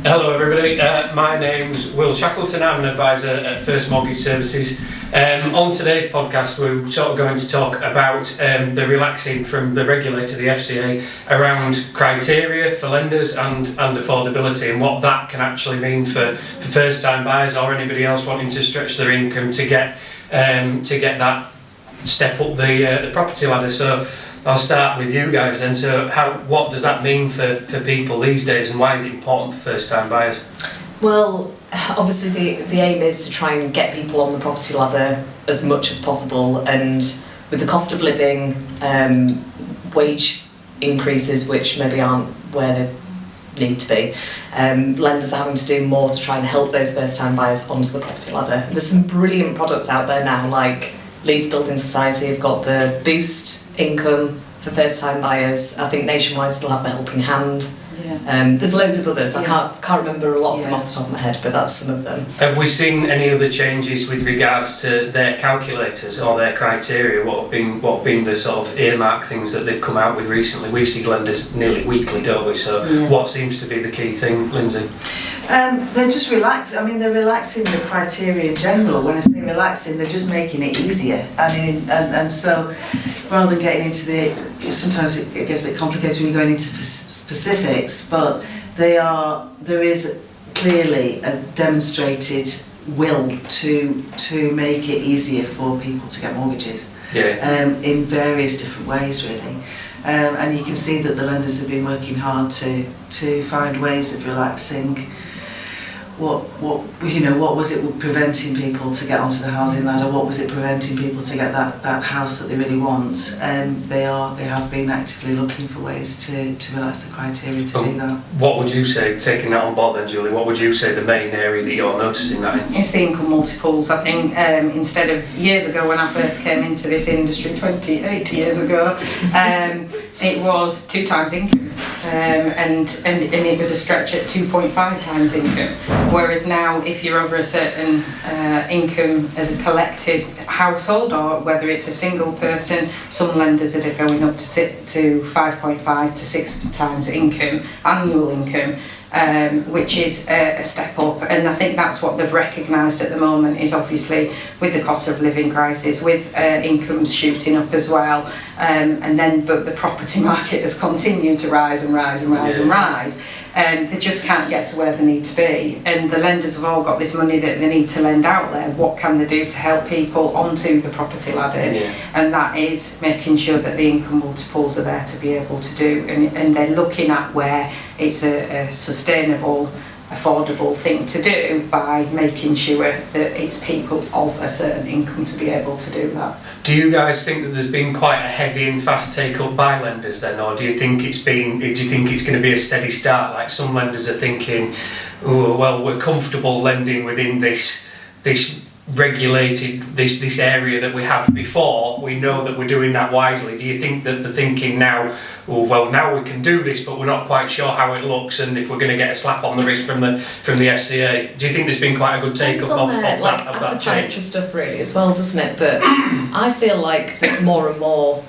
Hello everybody, my name's Will Shackleton, I'm an advisor at First Mortgage Services. On today's podcast we're sort of going to talk about the relaxing from the regulator, the FCA, around criteria for lenders and affordability, and what that can actually mean for first time buyers or anybody else wanting to stretch their income to get that step up the property ladder. So I'll start with you guys then. So what does that mean for people these days, and why is it important for first time buyers? Well, obviously the aim is to try and get people on the property ladder as much as possible, and with the cost of living, wage increases which maybe aren't where they need to be, lenders are having to do more to try and help those first time buyers onto the property ladder. There's some brilliant products out there now, like Leeds Building Society have got the Boost income for first time buyers. I think Nationwide still have the Helping Hand. There's loads of others. I can't remember a lot of them off the top of my head, but that's some of them. Have we seen any other changes with regards to their calculators or their criteria? What have been the sort of earmark things that they've come out with recently? We see lenders nearly weekly, don't we? So what seems to be the key thing, Lindsay? They're just relaxed. I mean, they're relaxing the criteria in general. When I say relaxing, they're just making it easier. I mean, and so rather than getting into sometimes it gets a bit complicated when you're going into specifics, but there is clearly a demonstrated will to make it easier for people to get mortgages in various different ways, really. And you can see that the lenders have been working hard to find ways of relaxing what was it preventing people to get onto the housing ladder, what was it preventing people to get that house that they really want. They have been actively looking for ways to relax the criteria to do that. What would you say, taking that on board then, Julie, what would you say the main area that you're noticing that in? It's the income multiples. I think instead of years ago when I first came into this industry 80 years ago, it was 2 times income, and it was a stretch at 2.5 times income. Whereas now, if you're over a certain income as a collective household, or whether it's a single person, some lenders are going up to 5.5 to 6 times income, annual income, which is a step up. And I think that's what they've recognised at the moment, is obviously with the cost of living crisis, with incomes shooting up as well, but the property market has continued to rise and rise and rise and rise. They just can't get to where they need to be, and the lenders have all got this money that they need to lend out there. What can they do to help people onto the property ladder? And that is making sure that the income multiples are there to be able to do, and they're looking at where it's a sustainable, affordable thing to do by making sure that it's people of a certain income to be able to do that. Do you guys think that there's been quite a heavy and fast take up by lenders then, or do you think it's going to be a steady start? Like some lenders are thinking, oh well, we're comfortable lending within this regulated this area that we had before, we know that we're doing that wisely. Do you think that the thinking now, well now we can do this but we're not quite sure how it looks, and if we're going to get a slap on the wrist from the FCA, do you think there's been quite a good take up of that change? For stuff really as well, doesn't it? But I feel like there's more and more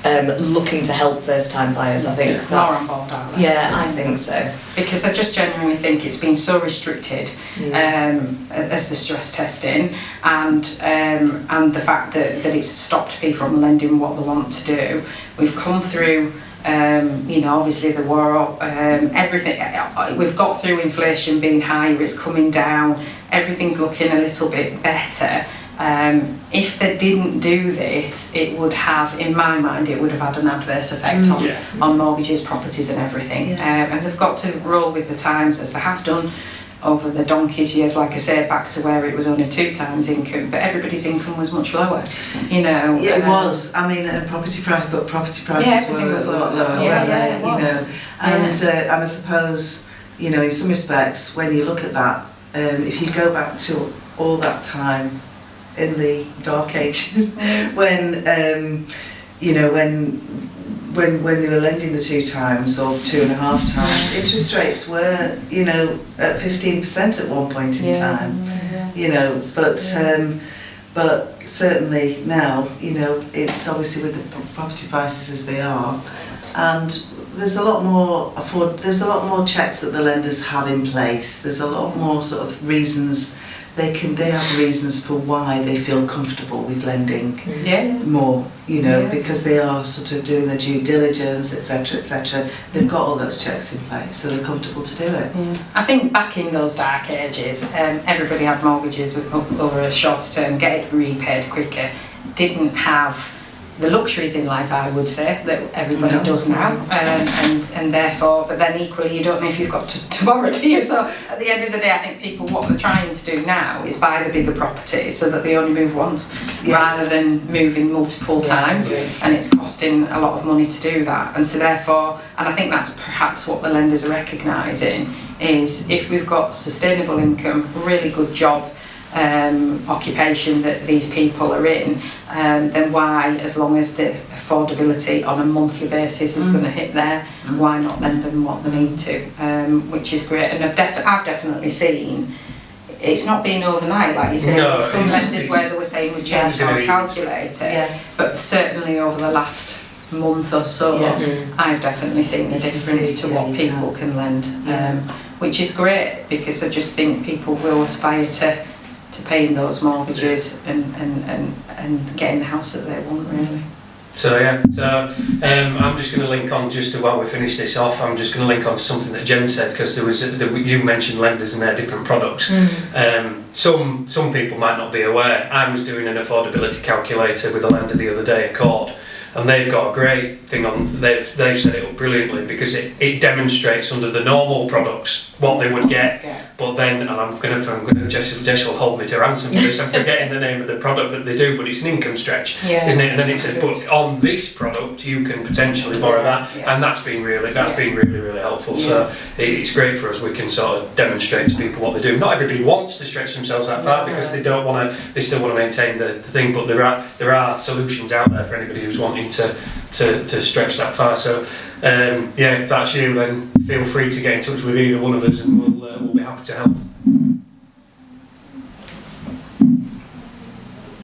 looking to help first time buyers. I think more on board, aren't they? Yeah, I think so. Because I just genuinely think it's been so restricted as the stress testing, and the fact that it's stopped people from lending what they want to do. We've come through obviously the war, everything, we've got through inflation being higher, it's coming down, everything's looking a little bit better. If they didn't do this, it would have, in my mind, it would have had an adverse effect on mortgages, properties and everything. And they've got to roll with the times, as they have done over the donkey's years, like I said, back to where it was only 2 times income, but everybody's income was much lower, Yeah, it was. I mean, property prices were a lot lower, And I suppose, in some respects, when you look at that, if you go back to all that time in the dark ages, when when they were lending the 2 times or 2.5 times, interest rates were at 15% at one point in time. But certainly now it's obviously with the property prices as they are, and there's a lot more there's a lot more checks that the lenders have in place. There's a lot more sort of reasons they have reasons for why they feel comfortable with lending more, because they are sort of doing the due diligence, etc., etc. They've got all those checks in place, so they're comfortable to do it. Yeah. I think back in those dark ages, everybody had mortgages over a shorter term, get it repaid quicker, didn't have the luxuries in life, I would say, that everybody does now, and therefore, but then equally you don't know if you've got to borrow, do you? So at the end of the day, I think people, what they're trying to do now is buy the bigger properties so that they only move once, rather than moving multiple times, and it's costing a lot of money to do that. And so therefore, and I think that's perhaps what the lenders are recognising, is if we've got sustainable income, really good job, occupation that these people are in, then why, as long as the affordability on a monthly basis is going to hit there, why not lend them what they need to, which is great. And I've definitely seen it's not been overnight, like you said. No, some lenders where they were saying we changed our calculator, but certainly over the last month or so, I've definitely seen a difference to what people can lend, which is great, because I just think people will aspire to paying those mortgages and getting the house that they want, really. So I'm just going to link on, just to while we finish this off, I'm just going to link on to something that Jen said, because you mentioned lenders and their different products. Some people might not be aware. I was doing an affordability calculator with a lender the other day, Accord, and they've got a great thing on. They've set it up brilliantly, because it demonstrates under the normal products what they would get. But then, and I'm gonna Jess will hold me to ransom for this. I'm forgetting the name of the product that they do, but it's an income stretch, isn't it? And then it says, but on this product you can potentially borrow that, and that's been really helpful. So it's great for us. We can sort of demonstrate to people what they do. Not everybody wants to stretch themselves that far, because they don't want to. They still want to maintain the thing, but there are solutions out there for anybody who's wanting to stretch that far. So if that's you, then feel free to get in touch with either one of us, and we'll be happy to help.